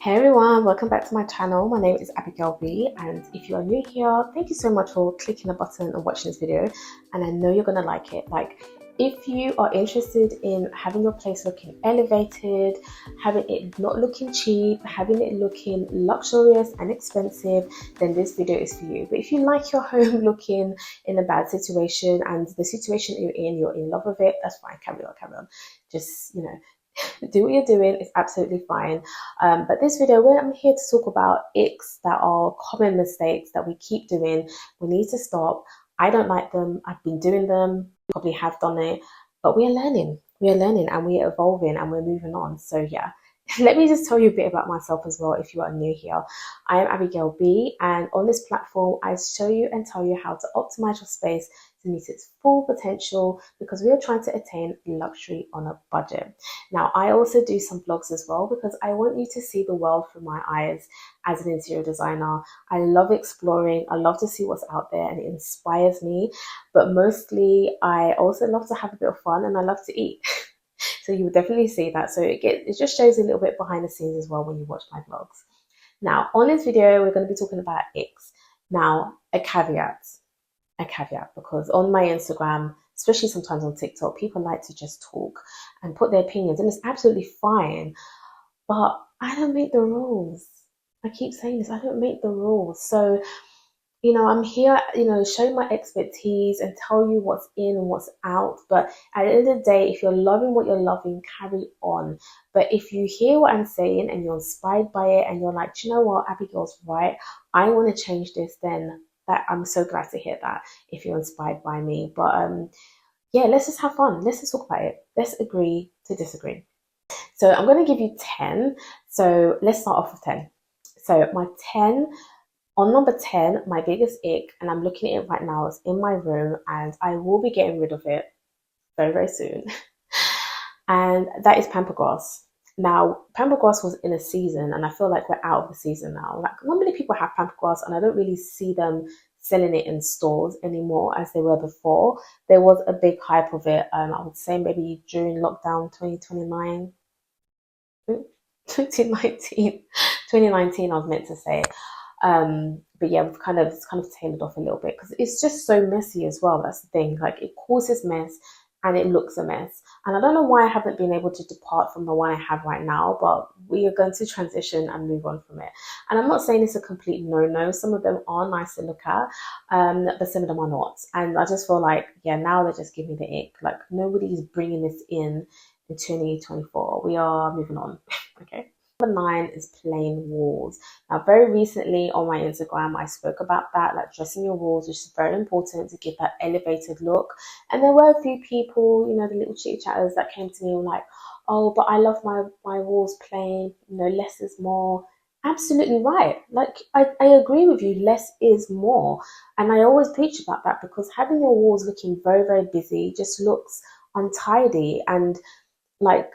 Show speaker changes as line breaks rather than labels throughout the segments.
Hey everyone, welcome back to my channel. My name is Abigail B, and if you are new here, thank you so much for clicking the button and watching this video, and I know you're gonna like it. If you are interested in having your place looking elevated, having it not looking cheap, having it looking luxurious and expensive, then this video is for you. But if you like your home looking in a bad situation and the situation you're in love with it, that's fine. Carry on. Just, do what you're doing, is absolutely fine. But this video, where I'm here to talk about icks that are common mistakes that we keep doing, we need to stop. I don't like them. I've been doing them, probably have done it, but we are learning. We are learning and we are evolving and we're moving on. So yeah, let me just tell you a bit about myself as well if you are new here. I am Abigail B, and on this platform, I show you and tell you how to optimize your space to meet its full potential, because we are trying to attain luxury on a budget. Now, I also do some vlogs as well because I want you to see the world through my eyes as an interior designer. I love exploring, I love to see what's out there, and it inspires me. But mostly, I also love to have a bit of fun and I love to eat. So you will definitely see that. So it just shows a little bit behind the scenes as well when you watch my vlogs. Now, on this video, we're going to be talking about icks. Now, a caveat, because on my Instagram, especially sometimes on TikTok, people like to just talk and put their opinions, and it's absolutely fine. But I don't make the rules. I keep saying this, I don't make the rules. So, I'm here, showing my expertise and tell you what's in and what's out. But at the end of the day, if you're loving what you're loving, carry on. But if you hear what I'm saying and you're inspired by it and you're like, do you know what, Abigail's right, I want to change this, then that I'm so glad to hear that if you're inspired by me. But yeah, let's just have fun. Let's just talk about it. Let's agree to disagree. So I'm going to give you 10. So let's start off with 10. So my 10, on number 10, my biggest ick, and I'm looking at it right now, is in my room, and I will be getting rid of it very, very soon. And that is pamper grass. Now, pamper grass was in a season, and I feel like we're out of the season now. Like, not many people have pamper grass, and I don't really see them selling it in stores anymore as they were before. There was a big hype of it, I would say maybe during lockdown 2019, 2019, I was meant to say. But yeah, it's kind of tailored off a little bit because it's just so messy as well. That's the thing. Like, it causes mess and it looks a mess. And I don't know why I haven't been able to depart from the one I have right now, but we are going to transition and move on from it. And I'm not saying it's a complete no-no. Some of them are nice to look at, but some of them are not. And I just feel like, yeah, now they're just giving me the ick. Like, nobody's bringing this in 2024. We are moving on. Okay. Number 9 is plain walls. Now, very recently on my Instagram, I spoke about that, like dressing your walls, which is very important to give that elevated look. And there were a few people, the little chit chatters that came to me and were like, oh, but I love my walls plain, less is more. Absolutely right. Like, I agree with you, less is more. And I always preach about that, because having your walls looking very, very busy just looks untidy, and like,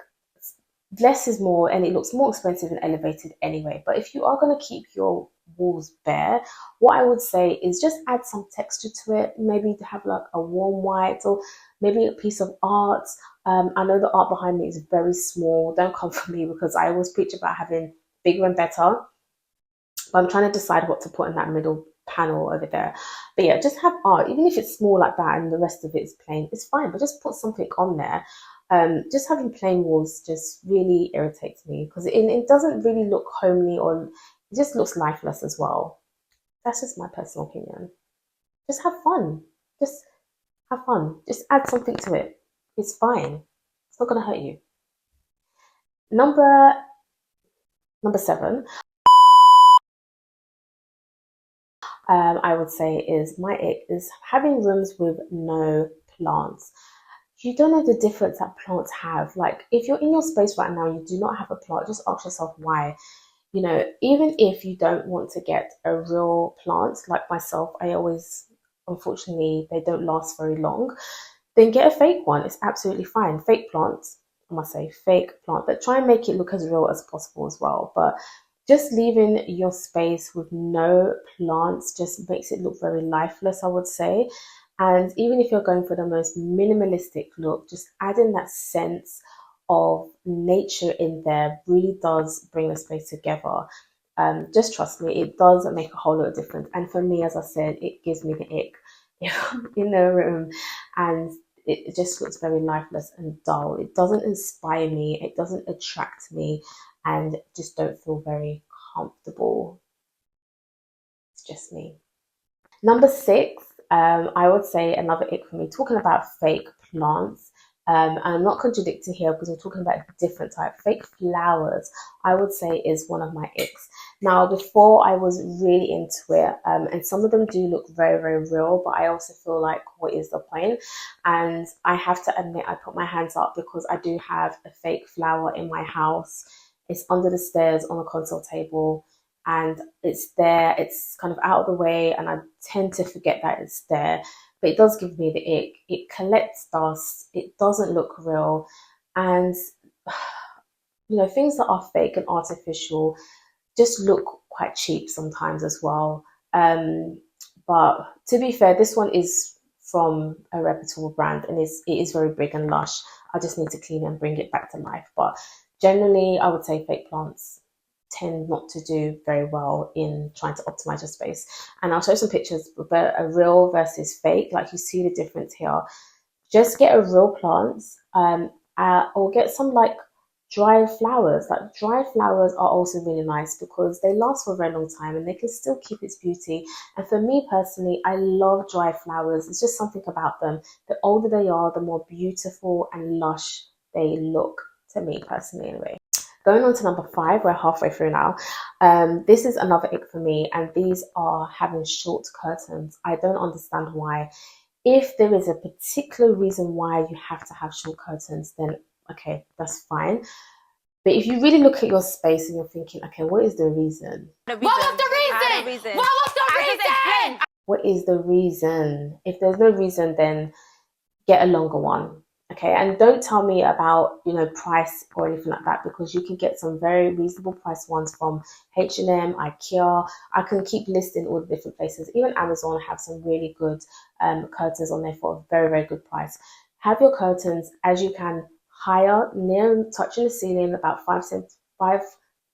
less is more, and it looks more expensive and elevated anyway. But if you are going to keep your walls bare, what I would say is just add some texture to it. Maybe to have like a warm white, or maybe a piece of art. I know the art behind me is very small. Don't come for me, because I always preach about having bigger and better. But I'm trying to decide what to put in that middle panel over there. But yeah, just have art, even if it's small like that and the rest of it is plain, it's fine, but just put something on there. Just having plain walls just really irritates me, because it doesn't really look homely, or it just looks lifeless as well. That's just my personal opinion. Just have fun. Just have fun. Just add something to it. It's fine. It's not going to hurt you. Number 7, I would say is my ick, is having rooms with no plants. You don't know the difference that plants have. Like, if you're in your space right now and you do not have a plant, just ask yourself why. Even if you don't want to get a real plant, like myself, I always, unfortunately, they don't last very long, then get a fake one. It's absolutely fine. Fake plants, I must say, fake plant, but try and make it look as real as possible as well. But just leaving your space with no plants just makes it look very lifeless, I would say. And even if you're going for the most minimalistic look, just add in that sense of nature in there really does bring the space together. Just trust me, it does make a whole lot of difference. And for me, as I said, it gives me the ick in the room, and it just looks very lifeless and dull. It doesn't inspire me, it doesn't attract me, and just don't feel very comfortable. It's just me. Number six, I would say another ick for me, talking about fake plants. And I'm not contradicting here because we're talking about different type. Fake flowers, I would say, is one of my icks. Now, before I was really into it, and some of them do look very, very real, but I also feel like, what is the point? And I have to admit, I put my hands up because I do have a fake flower in my house. It's under the stairs on a console table, and it's there, it's kind of out of the way, and I tend to forget that it's there, but it does give me the ick. It collects dust, it doesn't look real, and things that are fake and artificial just look quite cheap sometimes as well. But to be fair, this one is from a reputable brand, and it is very big and lush. I just need to clean it and bring it back to life. But generally, I would say fake plants tend not to do very well in trying to optimize your space. And I'll show some pictures, but a real versus fake, like you see the difference here. Just get a real plant, or get some like dry flowers. Like dry flowers are also really nice because they last for a very long time and they can still keep its beauty. And for me personally, I love dry flowers. It's just something about them. The older they are, the more beautiful and lush they look, to me personally anyway. Going on to number five, we're halfway through now. This is another ick for me, and these are having short curtains. I don't understand why. If there is a particular reason why you have to have short curtains, then okay, that's fine. But if you really look at your space and you're thinking, okay, what is the reason?
What was the reason? What was the reason?
What is the reason? If there's no reason, then get a longer one. Okay, and don't tell me about price or anything like that, because you can get some very reasonable price ones from H&M, IKEA. I can keep listing all the different places. Even Amazon have some really good curtains on there for a very, very good price. Have your curtains as you can higher, near touching the ceiling, about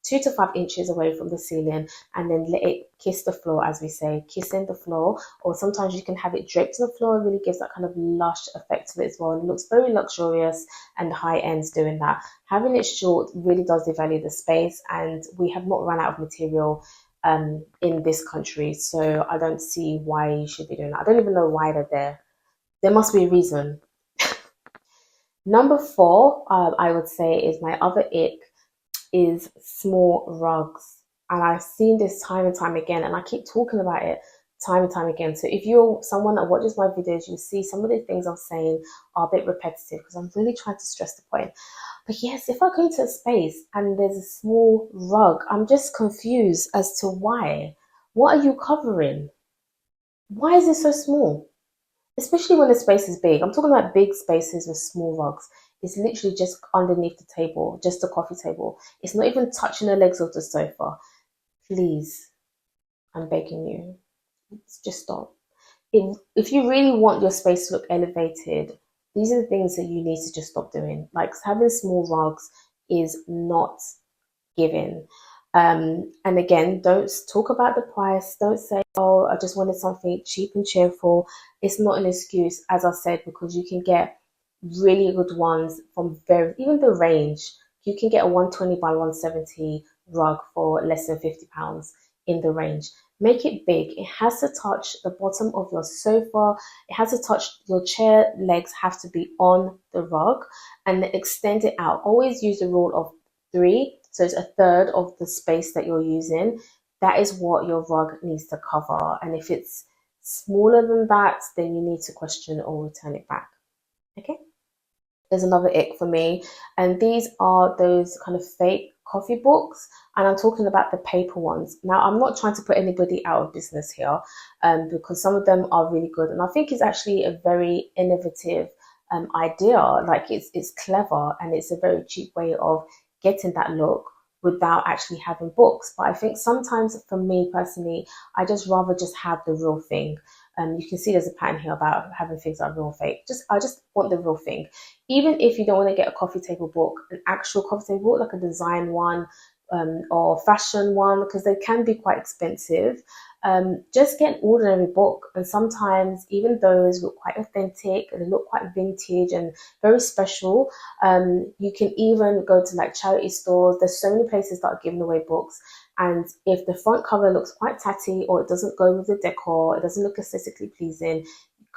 2 to 5 inches away from the ceiling, and then let it kiss the floor, as we say, kissing the floor. Or sometimes you can have it draped to the floor. It really gives that kind of lush effect to it as well. It looks very luxurious and high ends doing that. Having it short really does devalue the space, and we have not run out of material in this country, so I don't see why you should be doing that. I don't even know why they're there. There must be a reason. Number four, I would say, is my other ick, is small rugs. And I've seen this time and time again, and I keep talking about it time and time again. So if you're someone that watches my videos, you see some of the things I'm saying are a bit repetitive because I'm really trying to stress the point. But yes, if I go into a space and there's a small rug, I'm just confused as to why. What are you covering? Why is it so small? Especially when the space is big. I'm talking about big spaces with small rugs. It's literally just underneath the table, just the coffee table. It's not even touching the legs of the sofa. Please, I'm begging you, just stop. If you really want your space to look elevated, these are the things that you need to just stop doing. Like having small rugs is not giving. And again, don't talk about the price. Don't say, oh, I just wanted something cheap and cheerful. It's not an excuse, as I said, because you can get really good ones from even the range. You can get a 120 by 170 rug for less than £50 in the range. Make it big. It has to touch the bottom of your sofa. It has to touch your chair legs, have to be on the rug, and then extend it out. Always use the rule of 3. So it's a third of the space that you're using. That is what your rug needs to cover. And if it's smaller than that, then you need to question or return it back. Okay? There's another ick for me. And these are those kind of fake coffee books. And I'm talking about the paper ones. Now, I'm not trying to put anybody out of business here, because some of them are really good. And I think it's actually a very innovative idea. Like it's clever, and it's a very cheap way of getting that look without actually having books. But I think sometimes for me personally, I just rather just have the real thing. You can see there's a pattern here about having things that are real fake. I just want the real thing. Even if you don't want to get a coffee table book, an actual coffee table book, like a design one, or fashion one, because they can be quite expensive. Just get an ordinary book, and sometimes even those look quite authentic and they look quite vintage and very special. You can even go to like charity stores. There's so many places that are giving away books, and if the front cover looks quite tatty or it doesn't go with the decor, it doesn't look aesthetically pleasing,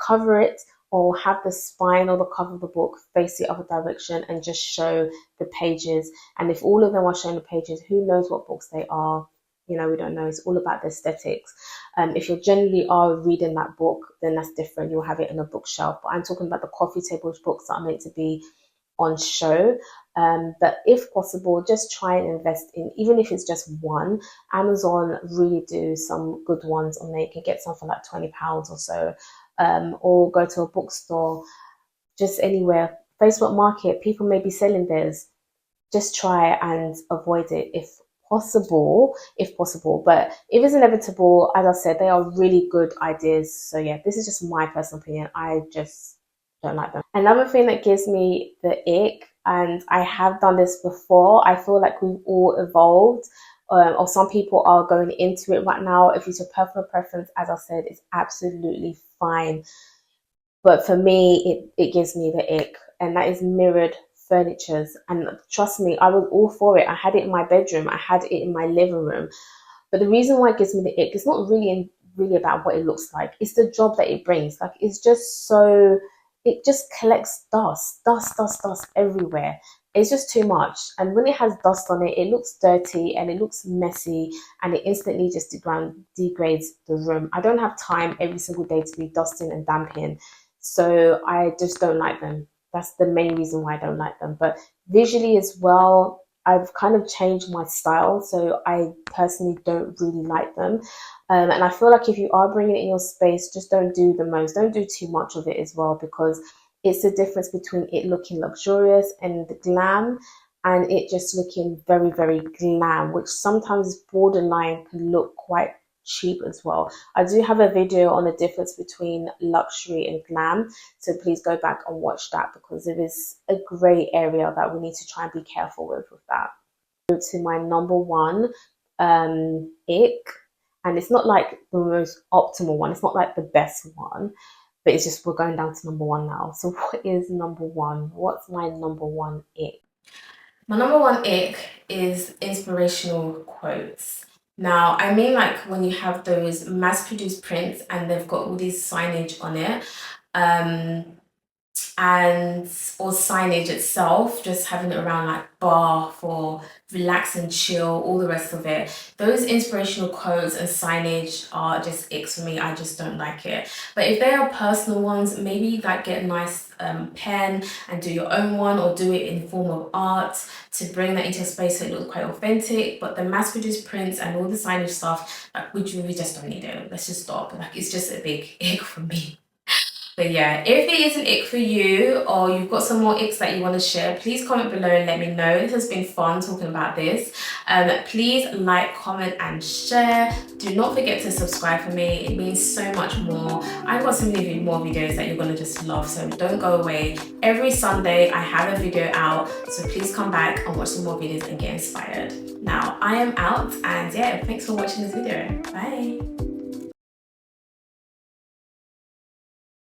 cover it or have the spine or the cover of the book face the other direction and just show the pages. And if all of them are showing the pages, who knows what books they are? You know, we don't know. It's all about the aesthetics. If you generally are reading that book, then that's different. You'll have it on a bookshelf. But I'm talking about the coffee table books that are meant to be on show. But if possible, just try and invest in, even if it's just one. Amazon really do some good ones on there. You can get some for like £20 or so, or go to a bookstore, just anywhere. Facebook Market, people may be selling theirs. Just try and avoid it if possible, But if it's inevitable, as I said, they are really good ideas. So yeah, this is just my personal opinion. I just don't like them. Another thing that gives me the ick, and I have done this before, I feel like we've all evolved, or some people are going into it right now. If it's your personal preference, as I said, it's absolutely fine. But for me, it gives me the ick, and that is mirrored furnitures. And trust me, I was all for it. I had it in my bedroom, I had it in my living room. But the reason why it gives me the ick is not really about what it looks like. It's the job that it brings. Like, it's just so, it just collects dust everywhere. It's just too much. And when it has dust on it, it looks dirty and it looks messy, and it instantly just degrades the room. I don't have time every single day to be dusting and damping. So I just don't like them. That's the main reason why I don't like them. But visually as well, I've kind of changed my style. So I personally don't really like them. And I feel like if you are bringing it in your space, just don't do the most. Don't do too much of it as well, because it's the difference between it looking luxurious and the glam, and it just looking very, very glam, which sometimes borderline can look quite cheap as well. I do have a video on the difference between luxury and glam, so please go back and watch that, because there is a grey area that we need to try and be careful with that. Go to my number one ick, and it's not like the most optimal one, it's not like the best one, but it's just, we're going down to number one now. So what is number one? What's my number one ick? My number one ick is inspirational quotes. Now, I mean, like when you have those mass-produced prints and they've got all these signage on it, and or signage itself, just having it around like bar for relax and chill, all the rest of it. Those inspirational quotes and signage are just icks for me. I just don't like it. But if they are personal ones, maybe like get a nice pen and do your own one, or do it in the form of art to bring that into a space so it looks quite authentic. But the mass-produced prints and all the signage stuff, like, we just don't need it. Let's just stop. Like, it's just a big ick for me. But yeah, if it is an ick for you, or you've got some more icks that you want to share, please comment below and let me know. This has been fun talking about this. Please like, comment and share. Do not forget to subscribe for me. It means so much more. I've got so many more videos that you're going to just love, so don't go away. Every Sunday I have a video out, so please come back and watch some more videos and get inspired. Now I am out, and yeah, thanks for watching this video. Bye.